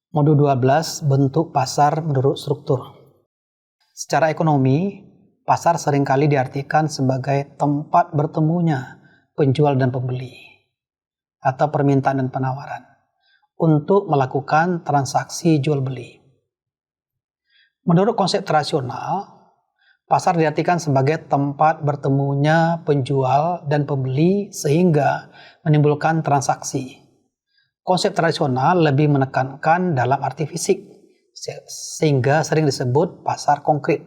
Modul 12, bentuk pasar menurut struktur. Secara ekonomi, pasar seringkali diartikan sebagai tempat bertemunya penjual dan pembeli, atau permintaan dan penawaran, untuk melakukan transaksi jual-beli. Menurut konsep tradisional, pasar diartikan sebagai tempat bertemunya penjual dan pembeli sehingga menimbulkan transaksi. Konsep tradisional lebih menekankan dalam arti fisik, sehingga sering disebut pasar konkret.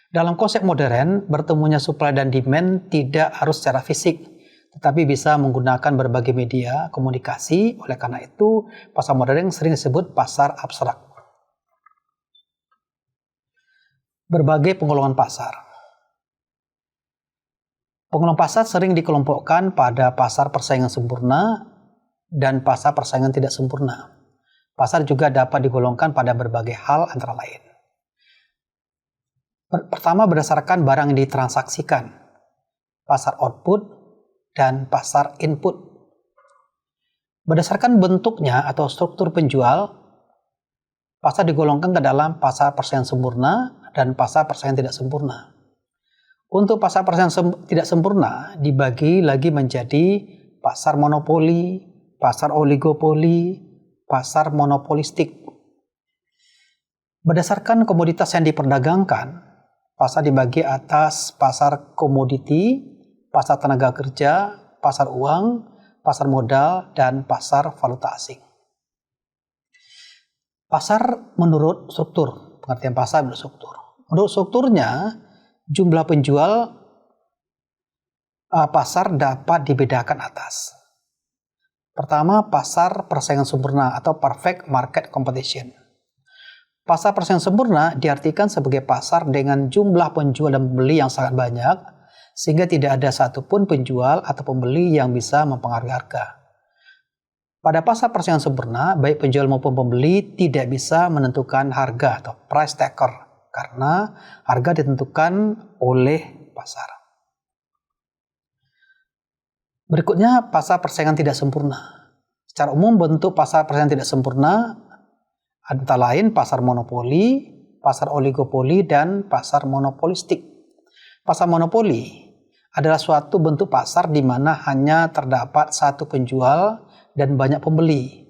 Dalam konsep modern, bertemunya supply dan demand tidak harus secara fisik, tetapi bisa menggunakan berbagai media komunikasi. Oleh karena itu, pasar modern sering disebut pasar abstrak. Berbagai penggolongan pasar. Penggolongan pasar sering dikelompokkan pada pasar persaingan sempurna dan pasar persaingan tidak sempurna. Pasar juga dapat digolongkan pada berbagai hal antara lain. Pertama, berdasarkan barang yang ditransaksikan, pasar output dan pasar input. Berdasarkan bentuknya atau struktur penjual, pasar digolongkan ke dalam pasar persaingan sempurna dan pasar persaingan tidak sempurna. Untuk pasar persaingan tidak sempurna dibagi lagi menjadi pasar monopoli, pasar oligopoli, pasar monopolistik. Berdasarkan komoditas yang diperdagangkan, pasar dibagi atas pasar komoditi, pasar tenaga kerja, pasar uang, pasar modal, dan pasar valuta asing. Pasar menurut struktur, pengertian pasar menurut struktur. Menurut strukturnya, jumlah penjual pasar dapat dibedakan atas. Pertama, pasar persaingan sempurna atau perfect market competition. Pasar persaingan sempurna diartikan sebagai pasar dengan jumlah penjual dan pembeli yang sangat banyak, sehingga tidak ada satupun penjual atau pembeli yang bisa mempengaruhi harga. Pada pasar persaingan sempurna, baik penjual maupun pembeli tidak bisa menentukan harga atau price taker, karena harga ditentukan oleh pasar. Berikutnya, pasar persaingan tidak sempurna. Secara umum, bentuk pasar persaingan tidak sempurna antara lain pasar monopoli, pasar oligopoli, dan pasar monopolistik. Pasar monopoli adalah suatu bentuk pasar di mana hanya terdapat satu penjual dan banyak pembeli.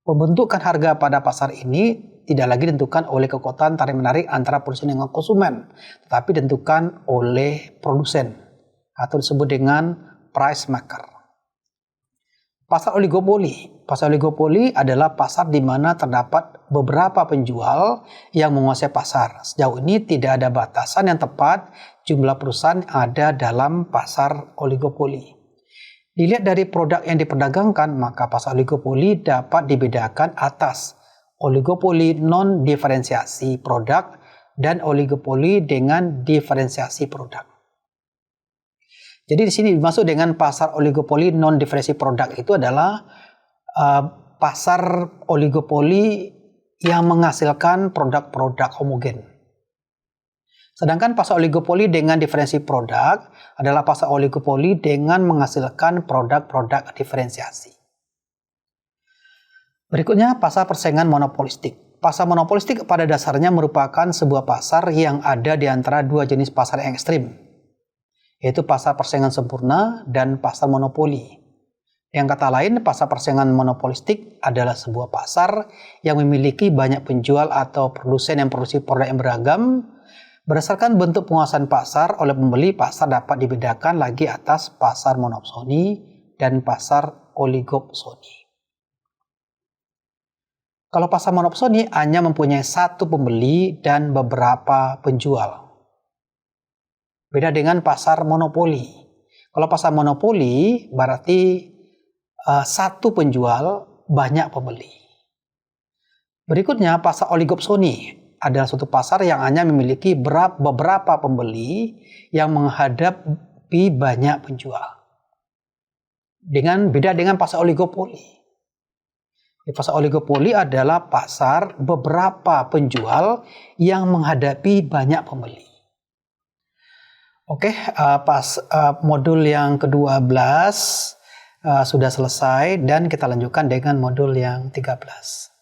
Pembentukan harga pada pasar ini tidak lagi ditentukan oleh kekuatan tarik-menarik antara produsen dengan konsumen, tetapi ditentukan oleh produsen atau disebut dengan price maker. Pasar oligopoli. Pasar oligopoli adalah pasar di mana terdapat beberapa penjual yang menguasai pasar. Sejauh ini tidak ada batasan yang tepat jumlah perusahaan yang ada dalam pasar oligopoli. Dilihat dari produk yang diperdagangkan, maka pasar oligopoli dapat dibedakan atas oligopoli non-diferensiasi produk dan oligopoli dengan diferensiasi produk. Jadi di sini dimaksud dengan pasar oligopoli non-diferensiasi produk itu adalah pasar oligopoli yang menghasilkan produk-produk homogen. Sedangkan pasar oligopoli dengan diferensi produk adalah pasar oligopoli dengan menghasilkan produk-produk diferensiasi. Berikutnya, pasar persaingan monopolistik. Pasar monopolistik pada dasarnya merupakan sebuah pasar yang ada di antara dua jenis pasar yang ekstrim, yaitu pasar persaingan sempurna dan pasar monopoli. Yang kata lain, pasar persaingan monopolistik adalah sebuah pasar yang memiliki banyak penjual atau produsen yang produksi produk yang beragam. Berdasarkan bentuk penguasaan pasar oleh pembeli, pasar dapat dibedakan lagi atas pasar monopsoni dan pasar oligopsoni. Kalau pasar monopsoni hanya mempunyai satu pembeli dan beberapa penjual. Beda dengan pasar monopoli. Kalau pasar monopoli berarti satu penjual, banyak pembeli. Berikutnya, pasar oligopsoni adalah suatu pasar yang hanya memiliki beberapa pembeli yang menghadapi banyak penjual. Beda dengan pasar oligopoli. Pasar oligopoli adalah pasar beberapa penjual yang menghadapi banyak pembeli. Oke, modul yang ke-12 sudah selesai dan kita lanjutkan dengan modul yang 13.